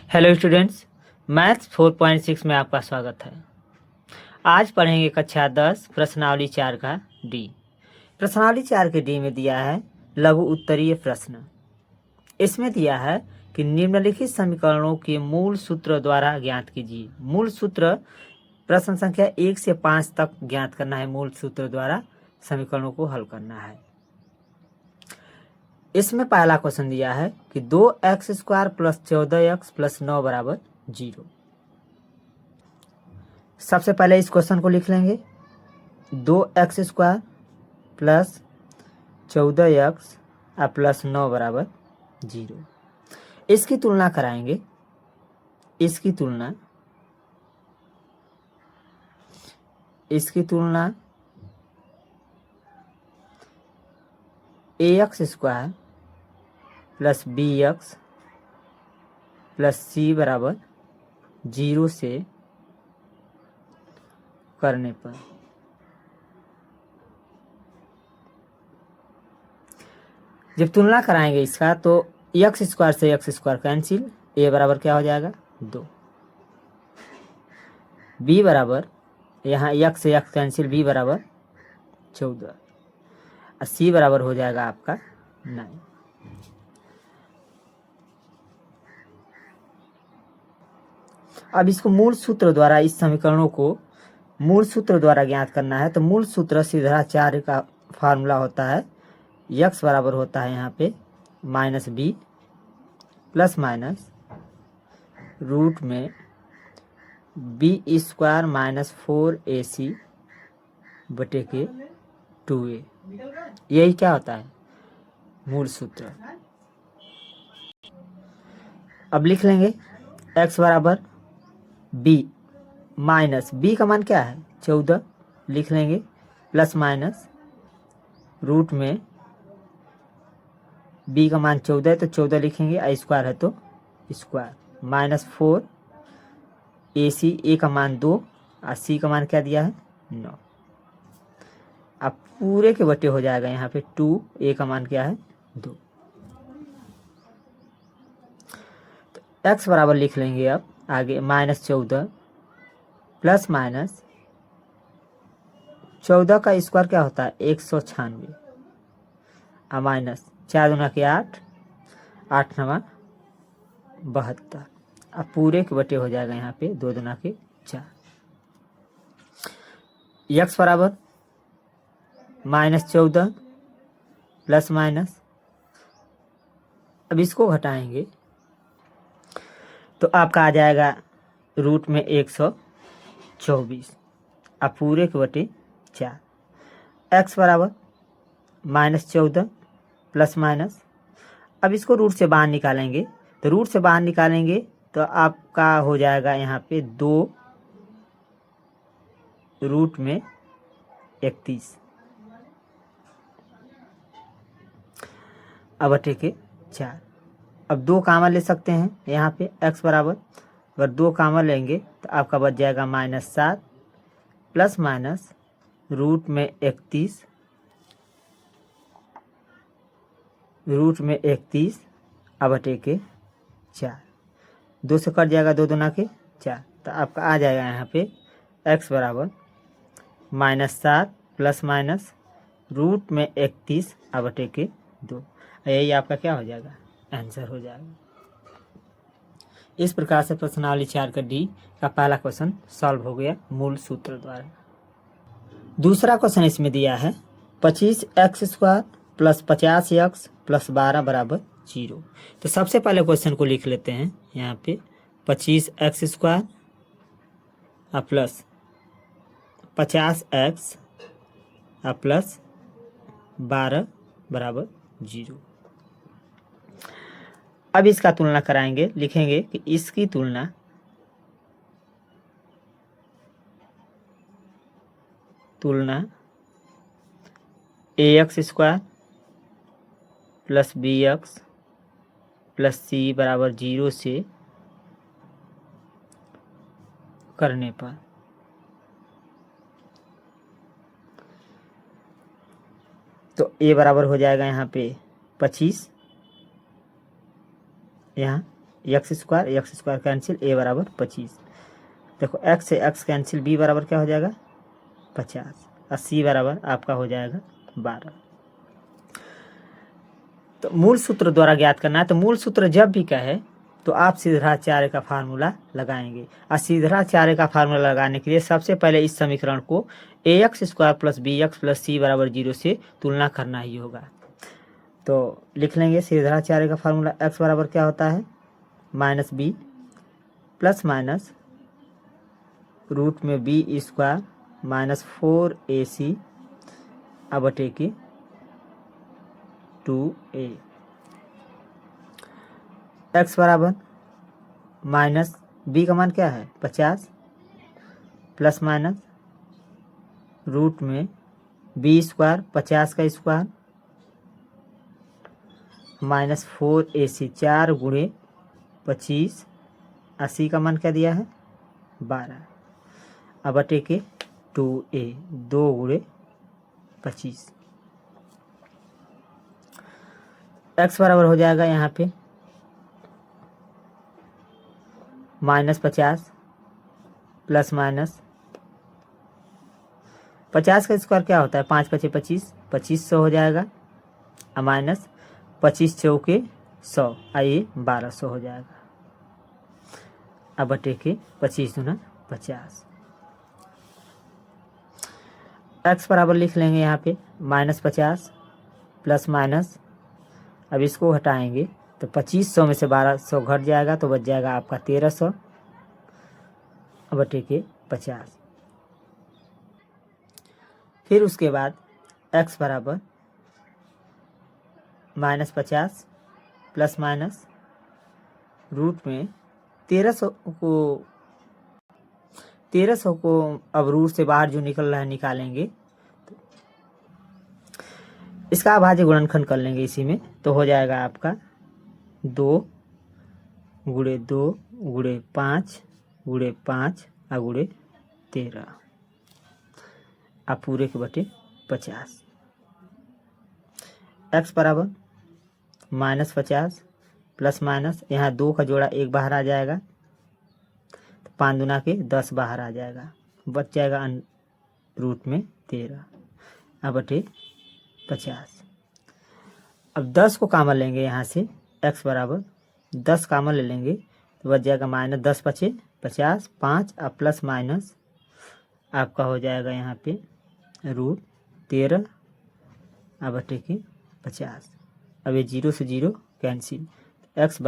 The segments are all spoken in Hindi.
हेलो स्टूडेंट्स, मैथ्स 4.6 में आपका स्वागत है। आज पढ़ेंगे कक्षा 10 प्रश्नावली 4 का डी। प्रश्नावली 4 के डी में दिया है लघु उत्तरीय प्रश्न। इसमें दिया है कि निम्नलिखित समीकरणों के मूल सूत्र द्वारा ज्ञात कीजिए। मूल सूत्र प्रश्न संख्या 1 से 5 तक ज्ञात करना है। मूल सूत्र द्वारा समीकरणों को हल करना है। इसमें पहला क्वेश्चन दिया है कि 2x² प्लस 14x प्लस 9 बराबर 0। सबसे पहले इस क्वेश्चन को लिख लेंगे। 2x² प्लस 14x प्लस 9 बराबर 0। इसकी तुलना कराएंगे। इसकी तुलना ax² plus bx plus c बराबर 0 से करने पर जब तुलना कराएंगे इसका तो x² से x² कैंसिल, a बराबर क्या हो जाएगा 2, b बराबर यहाँ x से x कैंसिल, b बराबर 14 और c बराबर हो जाएगा आपका 9। अब इसको मूल सूत्र द्वारा इस समीकरणों को मूल सूत्र द्वारा ज्ञात करना है। तो मूल सूत्र सीधाचार्य का फार्मूला होता है। x बराबर होता है यहाँ पे minus b plus minus root में b² माइनस 4ac बटे के 2a। यही क्या होता है मूल सूत्र। अब लिख लेंगे x बराबर b माइनस b का मान क्या है 14, लिख लेंगे प्लस माइनस रूट में b का मान 14 है तो 14 लिखेंगे, a² है तो स्क्वायर माइनस 4 ac, a का मान 2 और c का मान क्या दिया है 9। अब पूरे के बटे हो जाएगा यहाँ पे 2, a का मान क्या है 2। तो x बराबर लिख लेंगे अब आगे माइनस 14 प्लस माइनस 14 का स्क्वायर क्या होता है 196 और माइनस 4 दूना के 8, 8 नवा 72। अब पूरे के बटे हो जाएगा यहाँ पे 2 दूना के 4। x बराबर माइनस 14 प्लस माइनस, अब इसको घटाएंगे तो आपका आ जाएगा रूट में 124 अब पूरे के बटे 4। x बराबर माइनस 14 प्लस माइनस, अब इसको रूट से बाहर निकालेंगे तो रूट से बाहर निकालेंगे तो आपका हो जाएगा यहाँ पे 2 रूट में 31 अब बटे के 4। अब 2 कामन ले सकते हैं यहाँ पे x बराबर, अगर 2 कामन लेंगे तो आपका बच जाएगा माइनस 7 प्लस माइनस रूट में 31 अब बटे के 4। 2 से कट जाएगा 2 दूना के 4 तो आपका आ जाएगा यहाँ पे x बराबर माइनस 7 प्लस माइनस रूट में 31 अब बटे के 2। यही आपका क्या हो जाएगा आंसर हो जाएगा। इस प्रकार से प्रश्नावली 4 का डी का पहला क्वेश्चन सॉल्व हो गया मूल सूत्र द्वारा। दूसरा क्वेश्चन इसमें दिया है 25x² प्लस 50x प्लस 12 बराबर 0। तो सबसे पहले क्वेश्चन को लिख लेते हैं यहाँ पे 25x² प्लस 50x प्लस 12 बराबर 0। अब इसका तुलना कराएंगे, लिखेंगे कि इसकी तुलना ax² plus bx plus c बराबर 0 से करने पर तो a बराबर हो जाएगा यहाँ पे 25, यहाँ एक्स स्क्वायर कैंसिल, ए बराबर 25। देखो एक्स से एक्स कैंसिल, बी बराबर क्या हो जाएगा 50 और सी बराबर आपका हो जाएगा 12। तो मूल सूत्र द्वारा ज्ञात करना है। तो मूल सूत्र जब भी कहे तो आप सीधाचार्य का फार्मूला लगाएंगे, और सीधाचार्य का फार्मूला लगाने के लिए सबसे पहले इस समीकरण को A X square plus B X plus C बराबर 0 से तुलना करना ही होगा। तो लिख लेंगे सीधाचार्य का फार्मूला, एक्स बराबर क्या होता है minus B plus minus root में बी स्क्वायर माइनस 4ac बटे के 2a। एक्स बराबर माइनस बी का मान क्या है 50 प्लस माइनस रूट में बी स्क्वायर 50 का स्क्वायर माइनस 4ac 4 गुणे 25, 80 का मान क्या दिया है 12 बटे के 2a 2 गुणे 25। एक्स बराबर हो जाएगा यहाँ पे माइनस 50 प्लस माइनस 50 का स्क्वायर क्या होता है 5 पचे 25, 2500 हो जाएगा, और माइनस 25 चौके 100, आइए 1200 हो जाएगा। अब बटे के 25 दूना 50। एक्स बराबर लिख लेंगे यहाँ पे माइनस 50 प्लस माइनस, अब इसको हटाएंगे तो 2500 में से 1200 घट जाएगा तो बच जाएगा आपका 1300 बटे के 50। फिर उसके बाद x बराबर माइनस 50 प्लस माइनस रूट में 1300 को अब रूट से बाहर जो निकल रहा है निकालेंगे, इसका अभाज्य गुणनखंड कर लेंगे इसी में, तो हो जाएगा आपका 2 गुणे 2 गुणे 5 गुणे 5 और गुणे 13 अब पूरे के बटे 50। एक्स बराबर माइनस 50 प्लस माइनस, यहाँ 2 का जोड़ा 1 बाहर आ जाएगा, तो 5 दूना के 10 बाहर आ जाएगा, बच जाएगा रूट में 13 बटे 50। अब 10 को कामन लेंगे यहाँ से, x बराबर 10 कामन ले लेंगे तो बच जाएगा माइनस 10 पचे 50, 5 अब प्लस माइनस आपका हो जाएगा यहाँ पे रूट 13 बटे के 50। अब ये 0 से 0 कैंसिल, x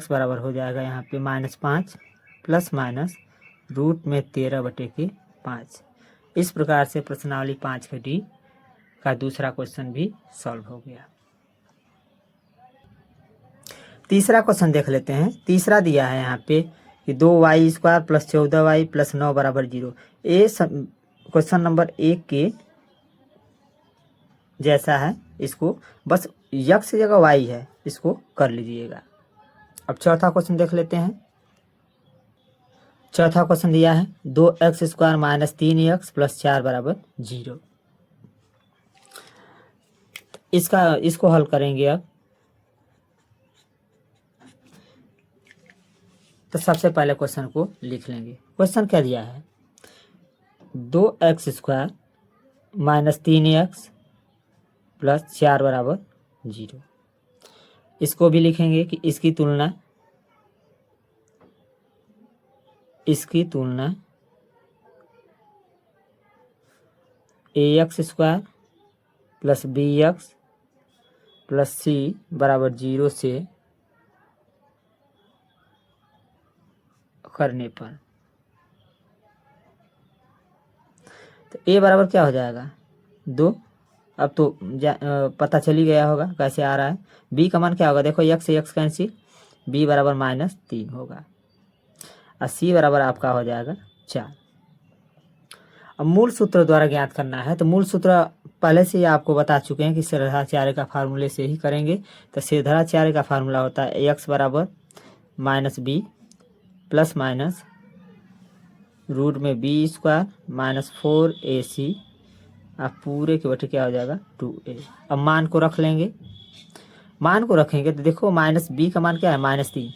बराबर हो जाएगा यहाँ पे माइनस 5 प्लस माइनस रूट में 13 बटे के 5। इस प्रकार से प्रश्नावली 5 के डी का दूसरा क्वेश्चन भी सॉल्व हो गया। तीसरा क्वेश्चन देख लेते हैं। तीसरा दिया है यहाँ पे कि 2y square plus 14y plus 9 बराबर 0। ये क्वेश्चन नंबर 1 के जैसा है, इसको बस x की जगह y है, इसको कर लीजिएगा। अब चौथा क्वेश्चन देख लेते हैं। चौथा क्वेश्चन दिया है 2x square minus 3x plus 4 बराबर 0। इसको हल करेंगे अब। तो सबसे पहले क्वेश्चन को लिख लेंगे। क्वेश्चन क्या दिया है 2x square minus 3x plus 4 बराबर 0। इसको भी लिखेंगे कि इसकी तुलना ax square plus bx plus c बराबर 0 से करने पर, तो a बराबर क्या हो जाएगा 2। अब तो पता चल ही गया होगा कैसे आ रहा है। b का मान क्या होगा, देखो x से x कैंसिल, b बराबर माइनस 3 होगा, और c बराबर आपका हो जाएगा 4। अब मूल सूत्र द्वारा ज्ञात करना है। तो मूल सूत्र पहले से ही आपको बता चुके हैं कि सीधाचार्य का फार्मूले से ही करेंगे। तो सीधाचार्य का फार्मूला होता है x बराबर minus B plus minus root में बी स्क्वायर माइनस 4ac अब पूरे के बटे क्या हो जाएगा 2a। अब मान को रख लेंगे, मान को रखेंगे तो देखो माइनस बी का मान क्या है, -3,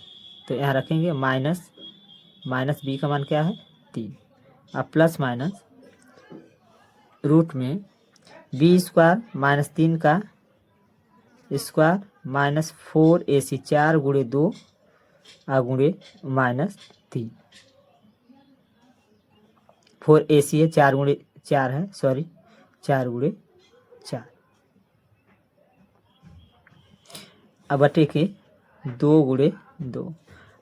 तो यहाँ रखेंगे माइनस बी का मान क्या है, 3। अब प्लस माइनस रूट में बी स्क्वायर -3 का स्क्वायर -4ac 4 गुणे 2 गुणे -3, 4ac है, 4 गुणे 4 है, सॉरी 4 गुणे 4। अब बटे के 2 गुणे 2।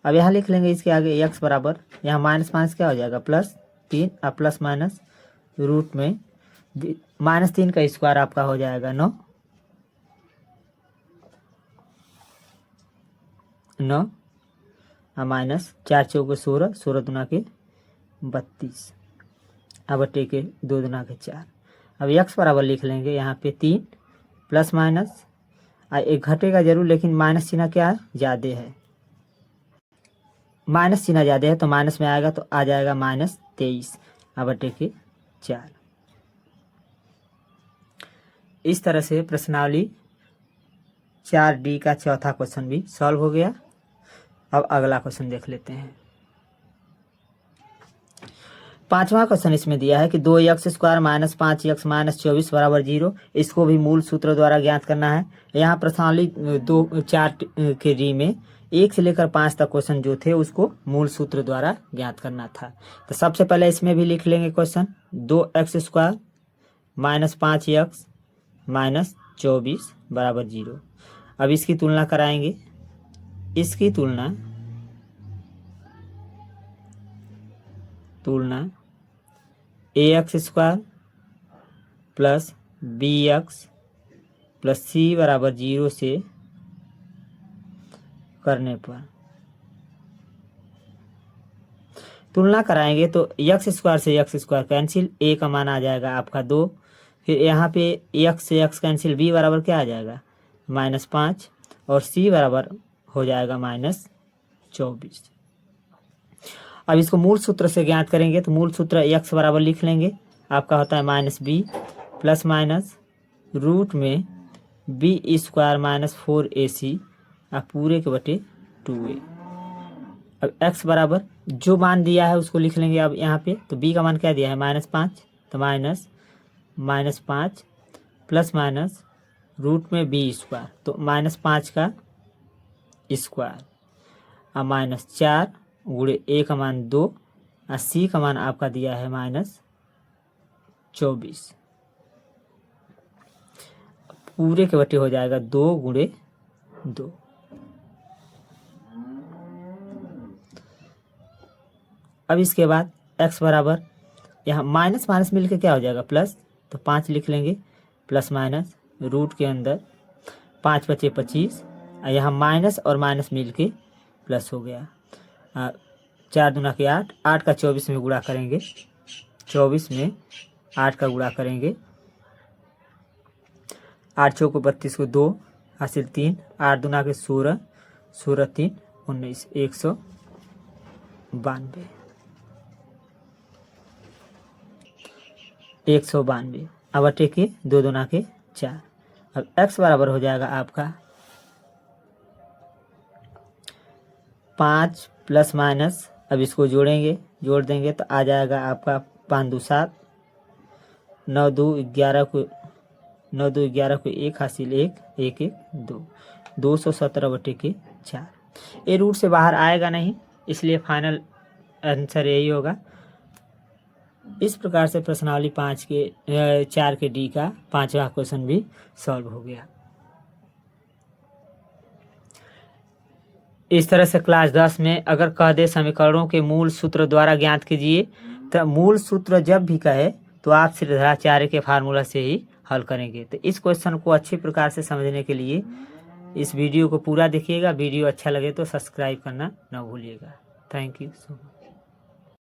अब यहाँ लिख लेंगे इसके आगे x बराबर, यहाँ -5 क्या हो जाएगा, +3, अब प्लस माइनस रूट में -3 का स्क्वायर आपका हो जाएगा 9 माइनस 4 चौके 16, 16 दूना के 32, अब बटे के 2 दूना के 4। अब x बराबर लिख लेंगे यहाँ पे 3 प्लस माइनस, एक घटेगा जरूर लेकिन माइनस चिन्ह क्या है, ज़्यादा है, माइनस चिन्ह ज़्यादा है तो माइनस में आएगा तो आ जाएगा -23, अब बटे के 4। इस तरह से प्रश्नावली 4D का चौथा क्वेश्चन भी सॉल्व हो गया। अब अगला क्वेश्चन देख लेते हैं। 5वां क्वेश्चन इसमें दिया है कि 2x स्क्वायर -5x -24 बराबर 0, इसको भी मूल सूत्र द्वारा ज्ञात करना है। यहाँ प्रश्नावली 4 के डी में 1 से लेकर 5 तक क्वेश्चन जो थे उसको मूल सूत्र द्वारा ज्ञात करना था। तो सबसे पहले इसमें भी लिख लेंगे क्वेश्चन, 2x स्क्वायर -5x -24 बराबर 0। अब इसकी तुलना कराएंगे, इसकी तुलना ax square plus bx plus c बराबर 0 से करने पर तुलना कराएंगे तो x स्क्वायर से x स्क्वायर कैंसिल, a का मान आ जाएगा आपका 2, फिर यहाँ पे x से x कैंसिल, b बराबर क्या आ जाएगा -5 और c बराबर हो जाएगा -24। अब इसको मूल सूत्र से ज्ञात करेंगे तो मूल सूत्र x बराबर लिख लेंगे, आपका होता है -b प्लस माइनस रूट में b स्क्वायर -4ac पूरे के बटे 2a। अब x बराबर जो मान दिया है उसको लिख लेंगे। अब यहाँ पे तो b का मान क्या दिया है -5, तो -5 प्लस माइनस रूट में b स्क्वायर, तो -5 का स्क्वायर अब -4 गुणे a का मान 2 और c का मान आपका दिया है -24, पूरे के बटे हो जाएगा 2 गुणे 2। अब इसके बाद x बराबर यहाँ माइनस माइनस मिलके क्या हो जाएगा प्लस, तो 5 लिख लेंगे प्लस माइनस रूट के अंदर 5 बचे 25 और यहाँ माइनस और माइनस मिलके प्लस हो गया। 4 दूना के 8, 8 का 24 में गुणा करेंगे, 24 में 8 का गुणा करेंगे, 8 चौको 32 को 2 हासिल 3, 8 दूना के 16, 16 3 19, 192। अब अटे के 2 दूना के 4। अब x बराबर हो जाएगा आपका 5 प्लस माइनस, अब इसको जोड़ेंगे, जोड़ देंगे तो आ जाएगा आपका 5 2 7, 9 2 11 को 1 हासिल 1 1 1 2, 217 बटे के 4। ये रूट से बाहर आएगा नहीं, इसलिए फाइनल आंसर यही होगा। इस प्रकार से प्रश्नावली 4 के डी का 5वां क्वेश्चन भी सॉल्व हो गया। इस तरह से क्लास 10 में अगर कह दे समीकरणों के मूल सूत्र द्वारा ज्ञात कीजिए, तो मूल सूत्र जब भी कहे तो आप श्रीधराचार्य के फार्मूला से ही हल करेंगे। तो इस क्वेश्चन को अच्छी प्रकार से समझने के लिए इस वीडियो को पूरा देखिएगा। वीडियो अच्छा लगे तो सब्सक्राइब करना ना भूलिएगा। Thank you so much.